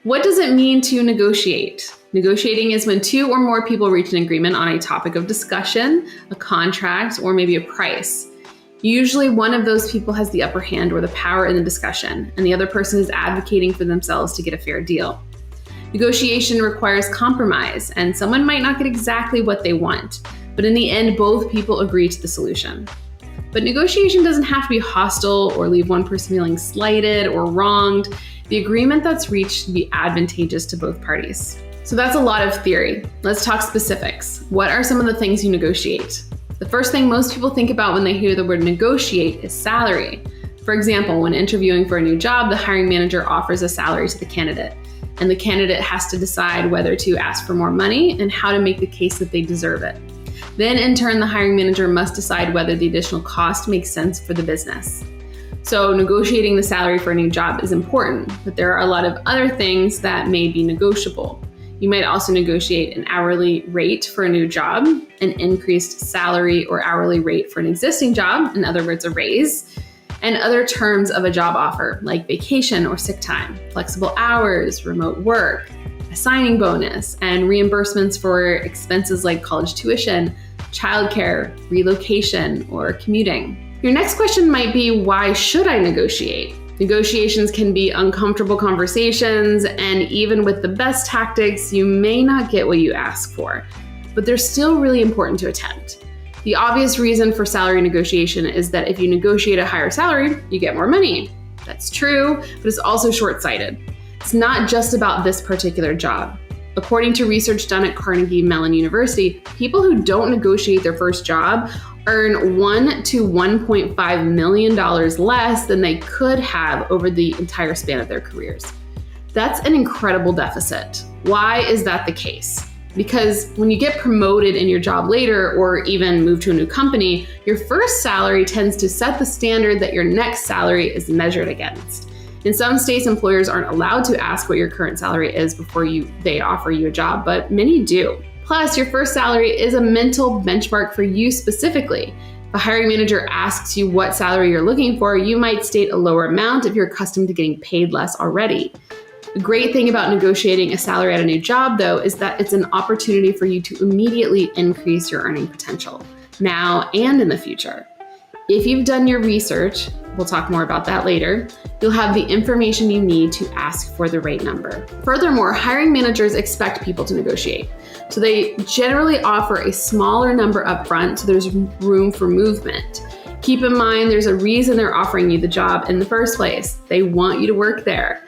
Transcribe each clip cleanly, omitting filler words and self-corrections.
What does it mean to negotiate? Negotiating is when two or more people reach an agreement on a topic of discussion, a contract, or maybe a price. Usually one of those people has the upper hand or the power in the discussion, and the other person is advocating for themselves to get a fair deal. Negotiation requires compromise, and someone might not get exactly what they want, but in the end, both people agree to the solution. But negotiation doesn't have to be hostile or leave one person feeling slighted or wronged. The agreement that's reached should be advantageous to both parties. So that's a lot of theory. Let's talk specifics. What are some of the things you negotiate? The first thing most people think about when they hear the word negotiate is salary. For example, when interviewing for a new job, the hiring manager offers a salary to the candidate, and the candidate has to decide whether to ask for more money and how to make the case that they deserve it. Then in turn, the hiring manager must decide whether the additional cost makes sense for the business. So negotiating the salary for a new job is important, but there are a lot of other things that may be negotiable. You might also negotiate an hourly rate for a new job, an increased salary or hourly rate for an existing job, in other words, a raise, and other terms of a job offer like vacation or sick time, flexible hours, remote work, a signing bonus, and reimbursements for expenses like college tuition, childcare, relocation, or commuting. Your next question might be, why should I negotiate? Negotiations can be uncomfortable conversations, and even with the best tactics, you may not get what you ask for, but they're still really important to attempt. The obvious reason for salary negotiation is that if you negotiate a higher salary, you get more money. That's true, but it's also short-sighted. It's not just about this particular job. According to research done at Carnegie Mellon University, people who don't negotiate their first job earn $1 to $1.5 million less than they could have over the entire span of their careers. That's an incredible deficit. Why is that the case? Because when you get promoted in your job later or even move to a new company, your first salary tends to set the standard that your next salary is measured against. In some states, employers aren't allowed to ask what your current salary is before they offer you a job, but many do. Plus, your first salary is a mental benchmark for you specifically. If a hiring manager asks you what salary you're looking for, you might state a lower amount if you're accustomed to getting paid less already. The great thing about negotiating a salary at a new job, though, is that it's an opportunity for you to immediately increase your earning potential, now and in the future. If you've done your research, we'll talk more about that later, you'll have the information you need to ask for the right number. Furthermore, hiring managers expect people to negotiate. So they generally offer a smaller number up front, so there's room for movement. Keep in mind, there's a reason they're offering you the job in the first place. They want you to work there.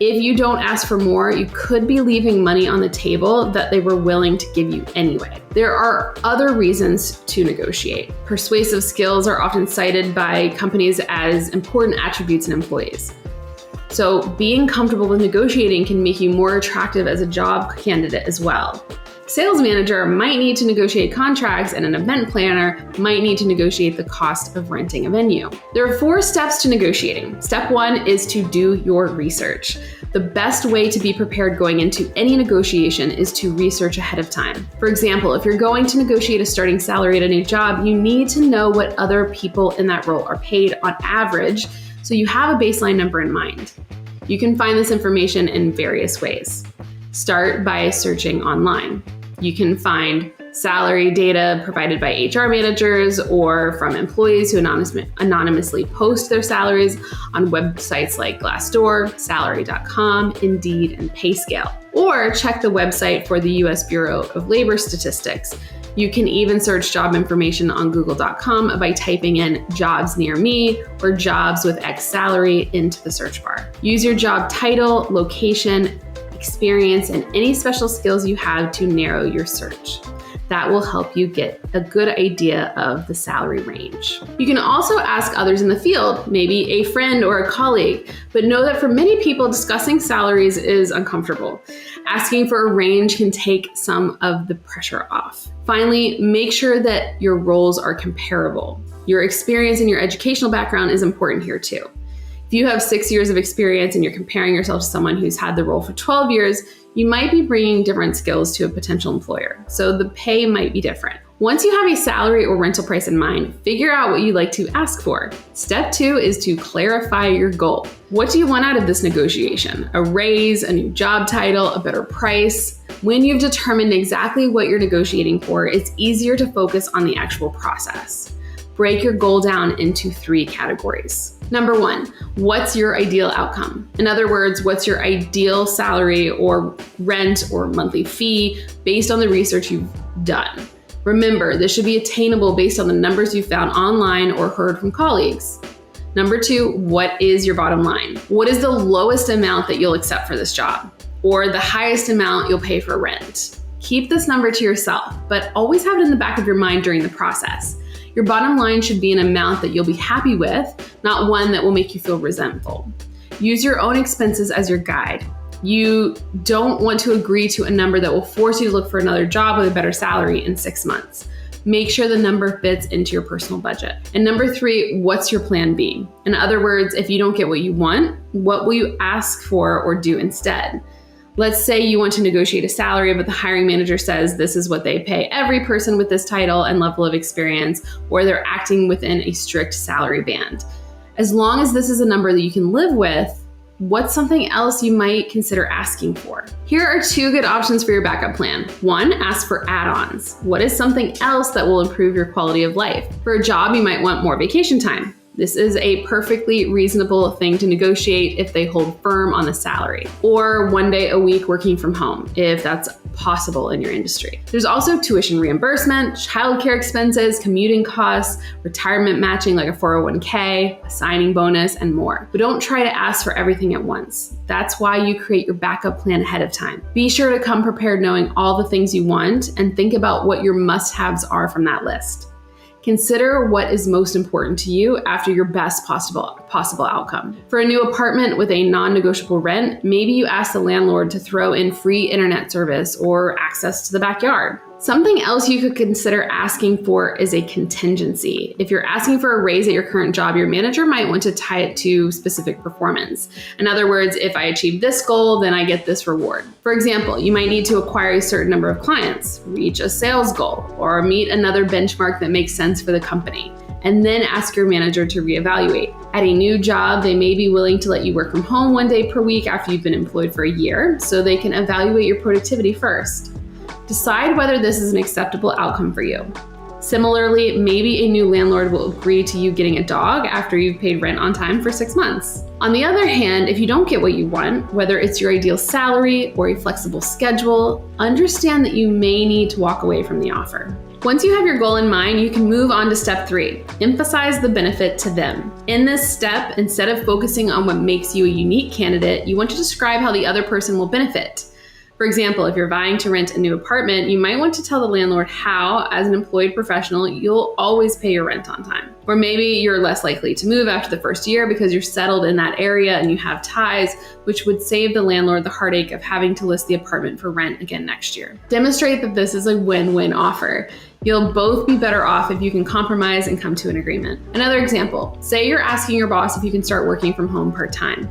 If you don't ask for more, you could be leaving money on the table that they were willing to give you anyway. There are other reasons to negotiate. Persuasive skills are often cited by companies as important attributes in employees. So being comfortable with negotiating can make you more attractive as a job candidate as well. Sales manager might need to negotiate contracts, and an event planner might need to negotiate the cost of renting a venue. There are 4 steps to negotiating. Step 1 is to do your research. The best way to be prepared going into any negotiation is to research ahead of time. For example, if you're going to negotiate a starting salary at a new job, you need to know what other people in that role are paid on average, so you have a baseline number in mind. You can find this information in various ways. Start by searching online. You can find salary data provided by HR managers or from employees who anonymously post their salaries on websites like Glassdoor, Salary.com, Indeed, and PayScale. Or check the website for the US Bureau of Labor Statistics. You can even search job information on Google.com by typing in jobs near me or jobs with X salary into the search bar. Use your job title, location, experience, and any special skills you have to narrow your search. That will help you get a good idea of the salary range. You can also ask others in the field, maybe a friend or a colleague, but know that for many people, discussing salaries is uncomfortable. Asking for a range can take some of the pressure off. Finally, make sure that your roles are comparable. Your experience and your educational background is important here too. If you have 6 years of experience and you're comparing yourself to someone who's had the role for 12 years, you might be bringing different skills to a potential employer, so the pay might be different. Once you have a salary or rental price in mind, figure out what you'd like to ask for. Step 2 is to clarify your goal. What do you want out of this negotiation? A raise, a new job title, a better price? When you've determined exactly what you're negotiating for, it's easier to focus on the actual process. Break your goal down into 3 categories. Number 1, what's your ideal outcome? In other words, what's your ideal salary or rent or monthly fee based on the research you've done? Remember, this should be attainable based on the numbers you found online or heard from colleagues. Number 2, what is your bottom line? What is the lowest amount that you'll accept for this job? Or the highest amount you'll pay for rent? Keep this number to yourself, but always have it in the back of your mind during the process. Your bottom line should be an amount that you'll be happy with, not one that will make you feel resentful. Use your own expenses as your guide. You don't want to agree to a number that will force you to look for another job with a better salary in 6 months. Make sure the number fits into your personal budget. And number 3, what's your plan B? In other words, if you don't get what you want, what will you ask for or do instead? Let's say you want to negotiate a salary, but the hiring manager says this is what they pay every person with this title and level of experience, or they're acting within a strict salary band. As long as this is a number that you can live with, what's something else you might consider asking for? Here are 2 good options for your backup plan. 1, ask for add-ons. What is something else that will improve your quality of life? For a job, you might want more vacation time. This is a perfectly reasonable thing to negotiate if they hold firm on the salary. Or 1 day a week working from home, if that's possible in your industry. There's also tuition reimbursement, childcare expenses, commuting costs, retirement matching like a 401k, a signing bonus, and more. But don't try to ask for everything at once. That's why you create your backup plan ahead of time. Be sure to come prepared knowing all the things you want and think about what your must-haves are from that list. Consider what is most important to you after your best possible outcome. For a new apartment with a non-negotiable rent, maybe you ask the landlord to throw in free internet service or access to the backyard. Something else you could consider asking for is a contingency. If you're asking for a raise at your current job, your manager might want to tie it to specific performance. In other words, if I achieve this goal, then I get this reward. For example, you might need to acquire a certain number of clients, reach a sales goal, or meet another benchmark that makes sense for the company, and then ask your manager to reevaluate. At a new job, they may be willing to let you work from home 1 day per week after you've been employed for a year, so they can evaluate your productivity first. Decide whether this is an acceptable outcome for you. Similarly, maybe a new landlord will agree to you getting a dog after you've paid rent on time for 6 months. On the other hand, if you don't get what you want, whether it's your ideal salary or a flexible schedule, understand that you may need to walk away from the offer. Once you have your goal in mind, you can move on to step 3. Emphasize the benefit to them. In this step, instead of focusing on what makes you a unique candidate, you want to describe how the other person will benefit. For example, if you're vying to rent a new apartment, you might want to tell the landlord how, as an employed professional, you'll always pay your rent on time. Or maybe you're less likely to move after the first year because you're settled in that area and you have ties, which would save the landlord the heartache of having to list the apartment for rent again next year. Demonstrate that this is a win-win offer. You'll both be better off if you can compromise and come to an agreement. Another example, say you're asking your boss if you can start working from home part-time.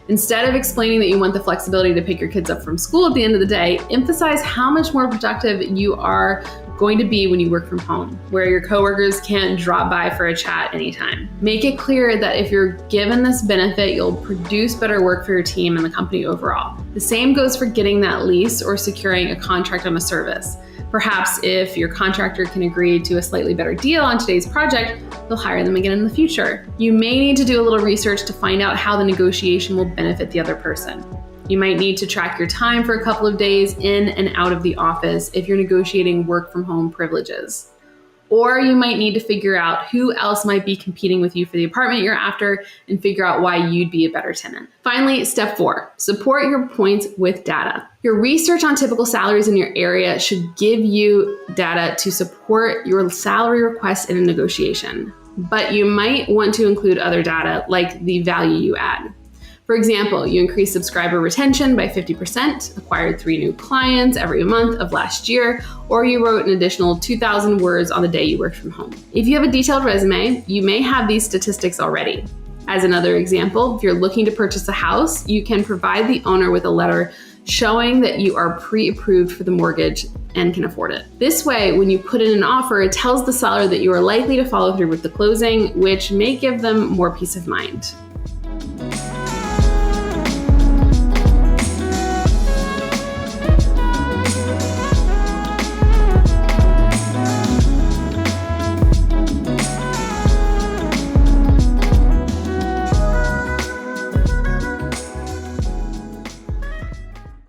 Instead of explaining that you want the flexibility to pick your kids up from school at the end of the day, emphasize how much more productive you are going to be when you work from home, where your coworkers can't drop by for a chat anytime. Make it clear that if you're given this benefit, you'll produce better work for your team and the company overall. The same goes for getting that lease or securing a contract on a service. Perhaps if your contractor can agree to a slightly better deal on today's project, you'll hire them again in the future. You may need to do a little research to find out how the negotiation will benefit the other person. You might need to track your time for a couple of days in and out of the office if you're negotiating work from home privileges. Or you might need to figure out who else might be competing with you for the apartment you're after and figure out why you'd be a better tenant. Finally, step 4, support your points with data. Your research on typical salaries in your area should give you data to support your salary request in a negotiation. But you might want to include other data like the value you add. For example, you increased subscriber retention by 50%, acquired 3 new clients every month of last year, or you wrote an additional 2,000 words on the day you worked from home. If you have a detailed resume, you may have these statistics already. As another example, if you're looking to purchase a house, you can provide the owner with a letter showing that you are pre-approved for the mortgage and can afford it. This way, when you put in an offer, it tells the seller that you are likely to follow through with the closing, which may give them more peace of mind.